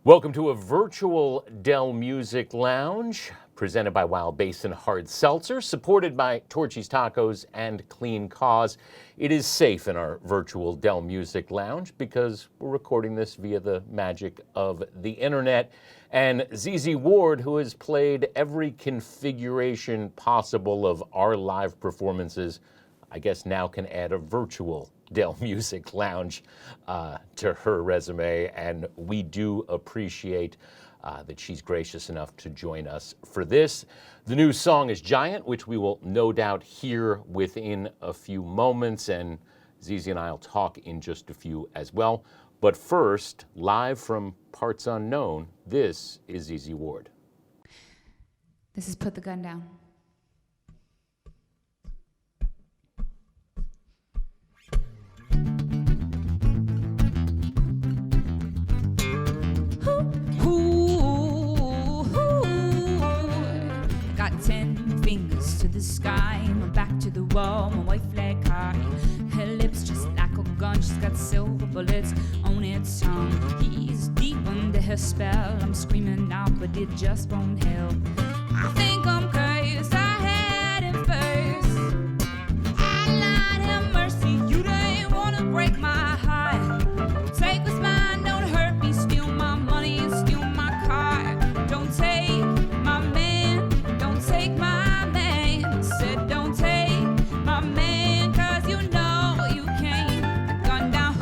Welcome to a virtual Dell Music Lounge presented by Wild Basin Hard Seltzer, supported by Torchy's Tacos and Clean Cause. It is safe in our virtual Dell Music Lounge because we're recording this via the magic of the internet. And ZZ Ward, who has played every configuration possible of our live performances, I guess now can add a virtual Dell Music Lounge to her resume, and we do appreciate that she's gracious enough to join us for this. The new song is Giant, which we will no doubt hear within a few moments, and ZZ and I will talk in just a few as well. But first, live from Parts Unknown, this is ZZ Ward. This is Put the Gun Down. Got 10 fingers to the sky, my back to the wall, my white flag high. Her lips just like a gun, she's got silver bullets on its tongue. He's deep under her spell, I'm screaming out, but it just won't help. I think I'm cursed, I had him first. Lord have mercy, you didn't wanna break my heart. Take what's mine, don't hurt me, steal my money and steal my car. Don't take my man, don't take my man. Said don't take my man, cause you know you can't. The gun down,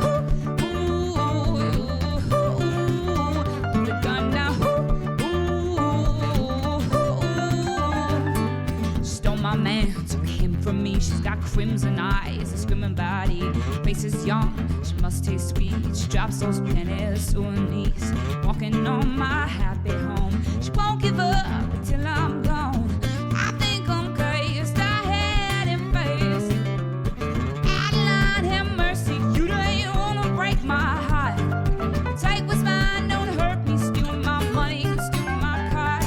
ooh, ooh, ooh, ooh. The gun down, ooh, ooh, ooh. Stole my man, took him from me. She's got crimson eyes, a screaming body. Face is young, she must taste sweet. She drops those pennies to her knees, walking on my happy home. She won't give up until I'm gone. I think I'm cursed, I had him first. Lord have mercy, you don't wanna break my heart. Take what's mine, don't hurt me, steal my money, steal my car.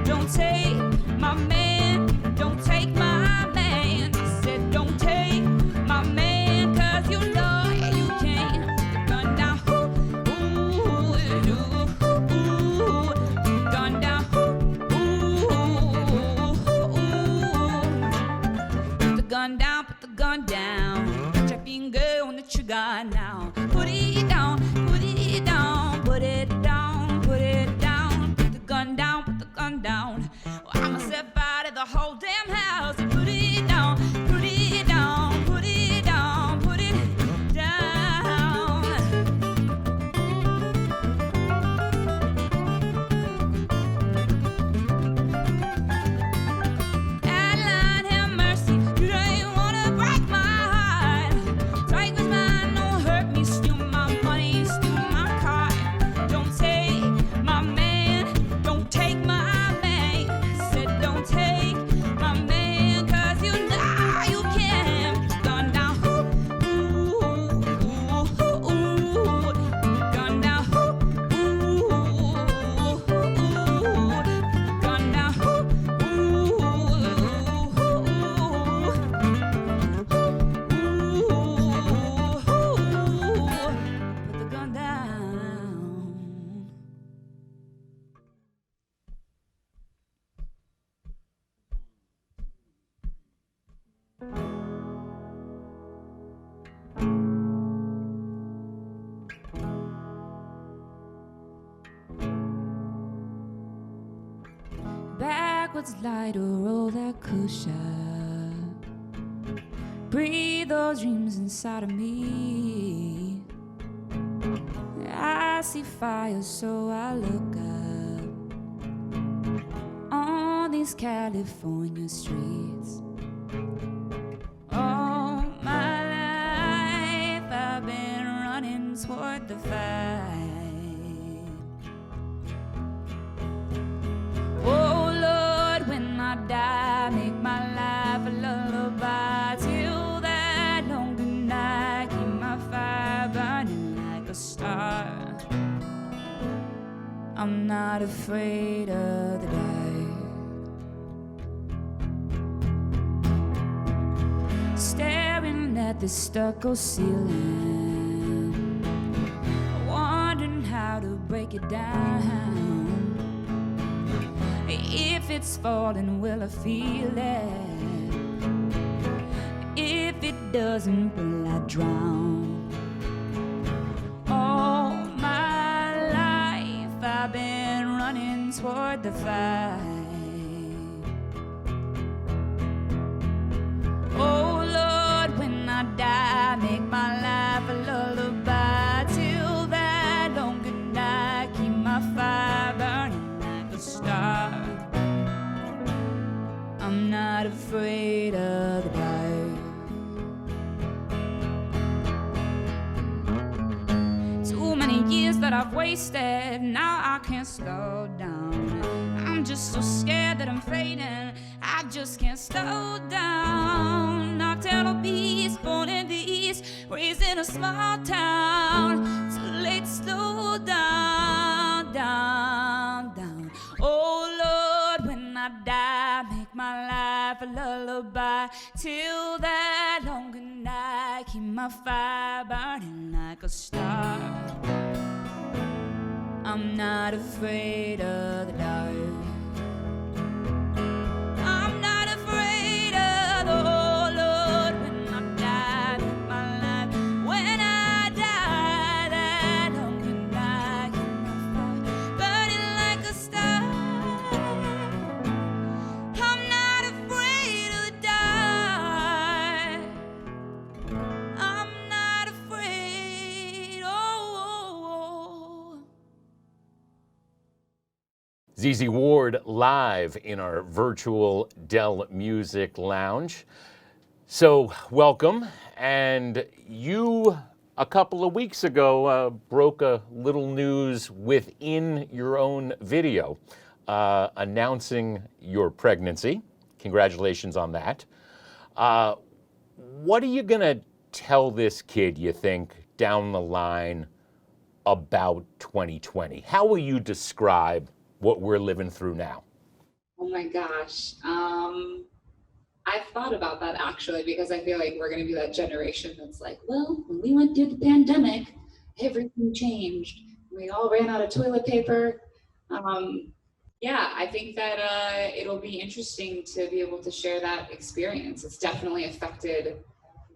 Don't take my man, don't take my man. Said don't take my man, cause you know you can't. Gun down, ooh, ooh, ooh, ooh. Gun down, ooh, ooh, ooh. Put the gun down, put the gun down. Put your finger on the trigger now. Put it down, put it down, put it down, put it down. Put the gun down, put the gun down. Well, I'ma set fire to the whole damn house. Put it down, put it down, put it down, put it down. Lord have mercy, you don't wanna break my heart. Take what's mine, don't hurt me, steal my money, steal my car. Don't take my man, don't take my man. Said don't take my man, cause you know you can. Gun down, ooh, ooh, ooh, ooh. Gun down, ooh, ooh, ooh. Gun down, ooh, put the gun down. Backwards lighter, roll that cushion. Breathe those dreams inside of me. I see fire, so I look up on these California streets. All my life I've been running toward the fight. Oh Lord, when I die, make my life a lullaby. Till that long good night, keep my fire burning like a star. I'm not afraid of the dark. Staring at the stucco ceiling, wondering how to break it down. If it's falling, will I feel it? If it doesn't, will I drown? All my life I've been running toward the fight. Oh Lord, when I die, make my life a lullaby. Till that long good night, keep my fire burning like a star. I'm not afraid of the dark. Too many years that I've wasted, now I can't slow down. I'm just so scared that I'm fading, I just can't slow down. Nocturnal beast, born in the east, raised in a small town. Too late to slow down, down, down. Oh Lord, when I die, make my life a lullaby. Till that long good night, keep my fire burning like a star. I'm not afraid of the dark. I'm not afraid of the oh Lord, when I die, make my life. When I die, that long good night, keep my fire burning like a star. I'm not afraid of the dark. I'm not afraid. Oh, oh, oh. ZZ Ward live in our virtual Dell Music Lounge. So welcome, and you a couple of weeks ago broke a little news within your own video announcing your pregnancy. Congratulations on that. What are you gonna tell this kid, you think, down the line about 2020? How will you describe what we're living through now? Oh my gosh. I've thought about that actually, because I feel like we're going to be that generation that's like, well, when we went through the pandemic, everything changed. We all ran out of toilet paper. Yeah, I think that it'll be interesting to be able to share that experience. It's definitely affected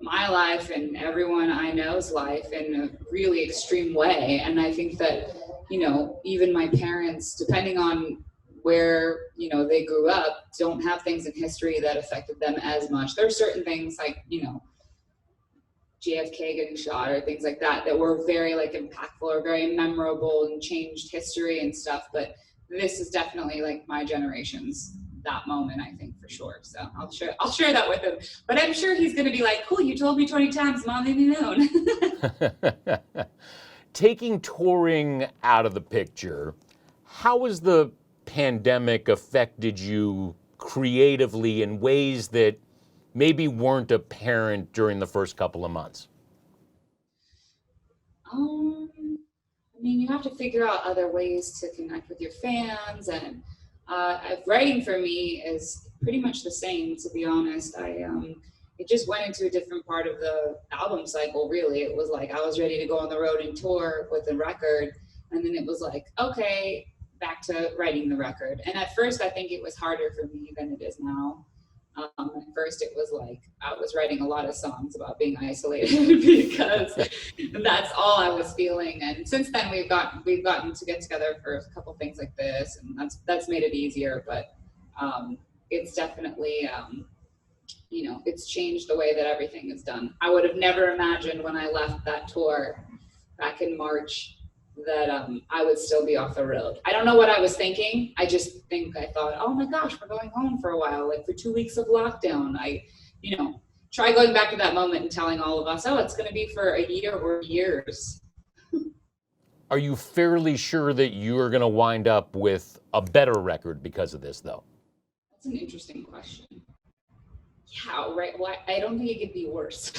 my life and everyone I know's life in a really extreme way. And I think that, you know, even my parents, depending on where, you know, they grew up, don't have things in history that affected them as much. There are certain things like, you know, JFK getting shot or things like that that were very like impactful or very memorable and changed history and stuff. But this is definitely like my generation's that moment, I think, for sure. So I'll share that with him. But I'm sure he's going to be like, cool, you told me 20 times, Mom, leave me alone. Taking touring out of the picture, how has the pandemic affected you creatively in ways that maybe weren't apparent during the first couple of months? I mean, you have to figure out other ways to connect with your fans, and writing for me is pretty much the same, to be honest. It just went into a different part of the album cycle, really. It was like I was ready to go on the road and tour with the record, and then it was like, okay, back to writing the record. And at first, I think it was harder for me than it is now. At first, it was like I was writing a lot of songs about being isolated because that's all I was feeling. And since then, we've gotten to get together for a couple things like this, and that's made it easier. But it's definitely, you know, it's changed the way that everything is done. I would have never imagined when I left that tour back in March that I would still be off the road. I don't know what I was thinking. I thought, oh my gosh, we're going home for a while, like for 2 weeks of lockdown. You know, try going back to that moment and telling all of us, oh, it's going to be for a year or years. Are you fairly sure that you're going to wind up with a better record because of this, though? That's an interesting question. Yeah, right. Well, I don't think it could be worse.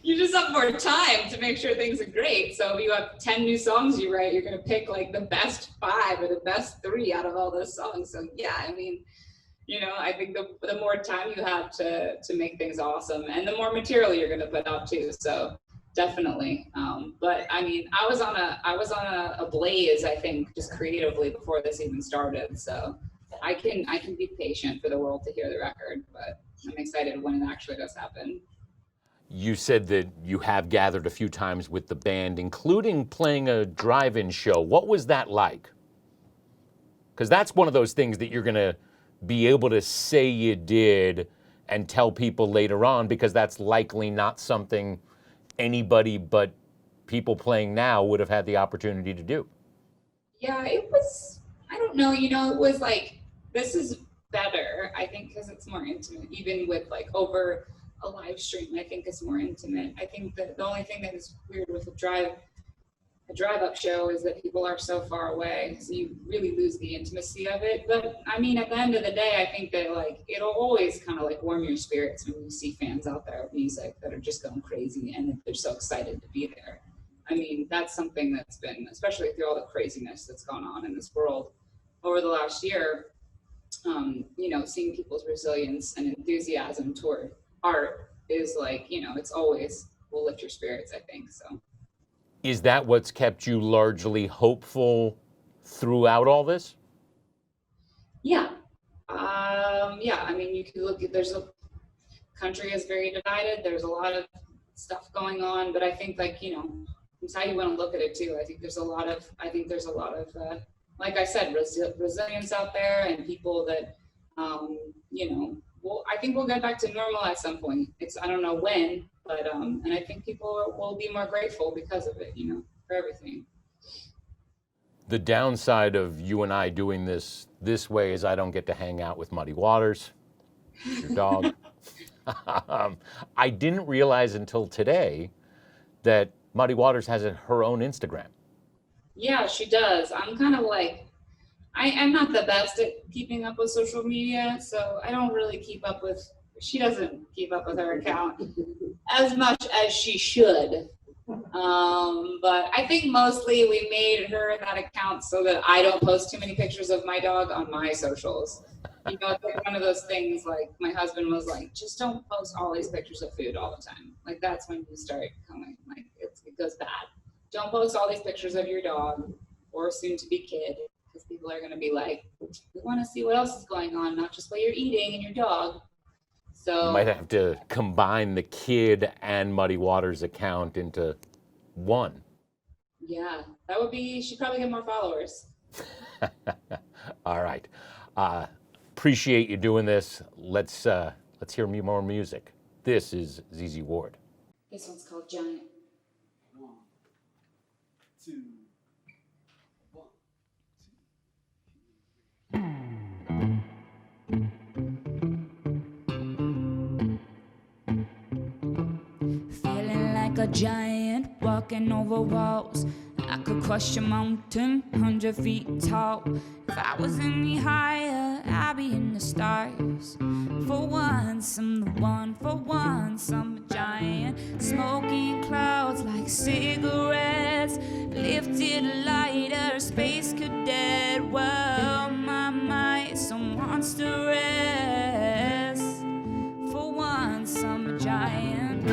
You just have more time to make sure things are great. So if you have 10 new songs you write, you're going to pick like the best 5 or the best 3 out of all those songs. So yeah, I mean, you know, I think the more time you have to make things awesome, and the more material you're going to put out too. So definitely. But I mean, I was on a blaze, I think, just creatively before this even started. So I can be patient for the world to hear the record, but I'm excited when it actually does happen. You said that you have gathered a few times with the band, including playing a drive-in show. What was that like? Because that's one of those things that you're going to be able to say you did and tell people later on, because that's likely not something anybody but people playing now would have had the opportunity to do. Yeah, it was, I don't know, it was like, this is better, I think, because it's more intimate, even with like over a live stream. I think it's more intimate. I think that the only thing that is weird with a drive-up show is that people are so far away, so you really lose the intimacy of it. But I mean, at the end of the day, I think that like it'll always kind of like warm your spirits when you see fans out there of music that are just going crazy and they're so excited to be there. I mean, that's something that's been, especially through all the craziness that's gone on in this world over the last year, seeing people's resilience and enthusiasm toward art is like, it's always will lift your spirits, I think. So. Is that what's kept you largely hopeful throughout all this? Yeah. Yeah. I mean, you can look at, country is very divided. There's a lot of stuff going on, but I think like, it's how you want to look at it too. I think there's a lot of, like I said, resilience out there and people that, I think we'll get back to normal at some point. I don't know when, but, and I think people will be more grateful because of it, for everything. The downside of you and I doing this way is I don't get to hang out with Muddy Waters, your dog. I didn't realize until today that Muddy Waters has her own Instagram. Yeah, she does. I'm kind of like, I'm not the best at keeping up with social media, so I don't really she doesn't keep up with her account as much as she should. But I think mostly we made her that account so that I don't post too many pictures of my dog on my socials. It's like one of those things, like my husband was like, just don't post all these pictures of food all the time. Like that's when you start coming, like it goes bad. Don't post all these pictures of your dog or soon to be kid, because people are going to be like, we want to see what else is going on, not just what you're eating and your dog. So you might have to combine the kid and Muddy Waters account into one. Yeah, that would be, she'd probably get more followers. All right. Appreciate you doing this. Let's hear more music. This is ZZ Ward. This one's called Giant. 1, 2, 1, 2. Feeling like a giant walking over walls. I could crush a mountain 100 feet tall. If I was any higher, I'd be in the stars. For once, I'm the one. For once, I'm a giant. Smoking clouds like cigarettes. Lifted lighter, space cadet. Well, my mind's so monstrous. For once, I'm a giant.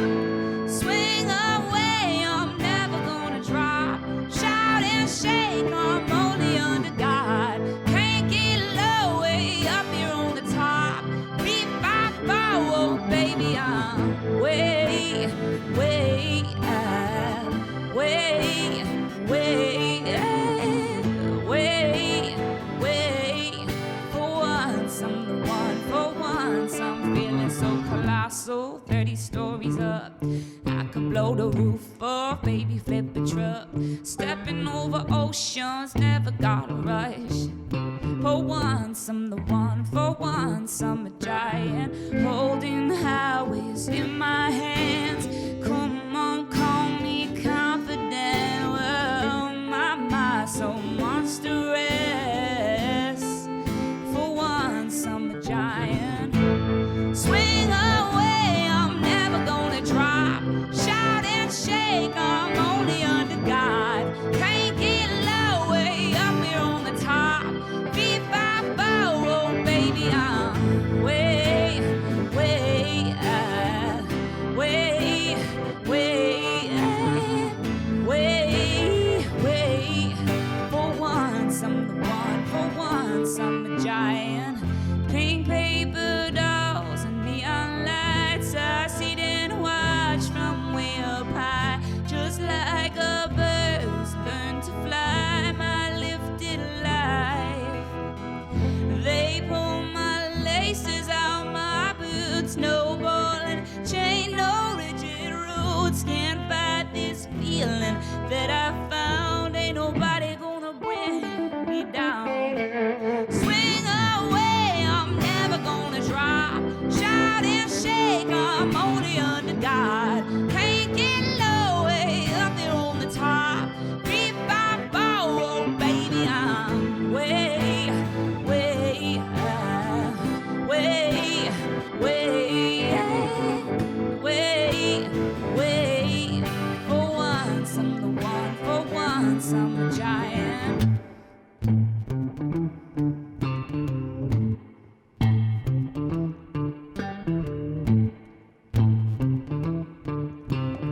Swing away, I'm never gonna drop. Shout and shake, I'm only under God. Can't get low, way up here on the top. Beat by far, oh baby, I'm way, way, way, way, way. For once, I'm the one. For once, I'm feeling so colossal. 30 stories up. I could blow the roof off, baby, flip a truck. Stepping over oceans, never gotta rush. For once, I'm the one. For once, I'm a giant. Holding the highways in my hands. Come on, call me confident. Well, my so monstrous. For once, I'm a giant. Swing away, I'm never gonna drop. Shout and shake, I'm only under God. Can't get low, way up here on the top. V5, oh baby, I'm way, way, way.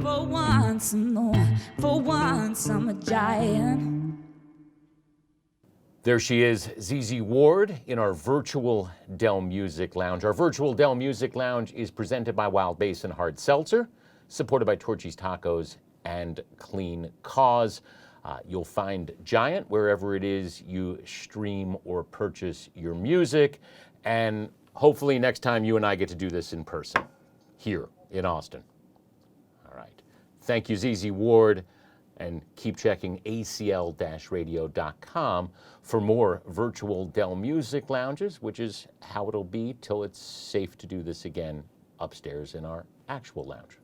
For once I'm the one, for once I'm a giant. There she is, ZZ Ward, in our virtual Dell Music Lounge. Our virtual Dell Music Lounge is presented by Wild Basin Hard Seltzer, supported by Torchy's Tacos and Clean Cause. You'll find Giant wherever it is you stream or purchase your music. And hopefully next time you and I get to do this in person, here in Austin. All right. Thank you, ZZ Ward. And keep checking acl-radio.com for more virtual Dell Music Lounges, which is how it'll be till it's safe to do this again upstairs in our actual lounge.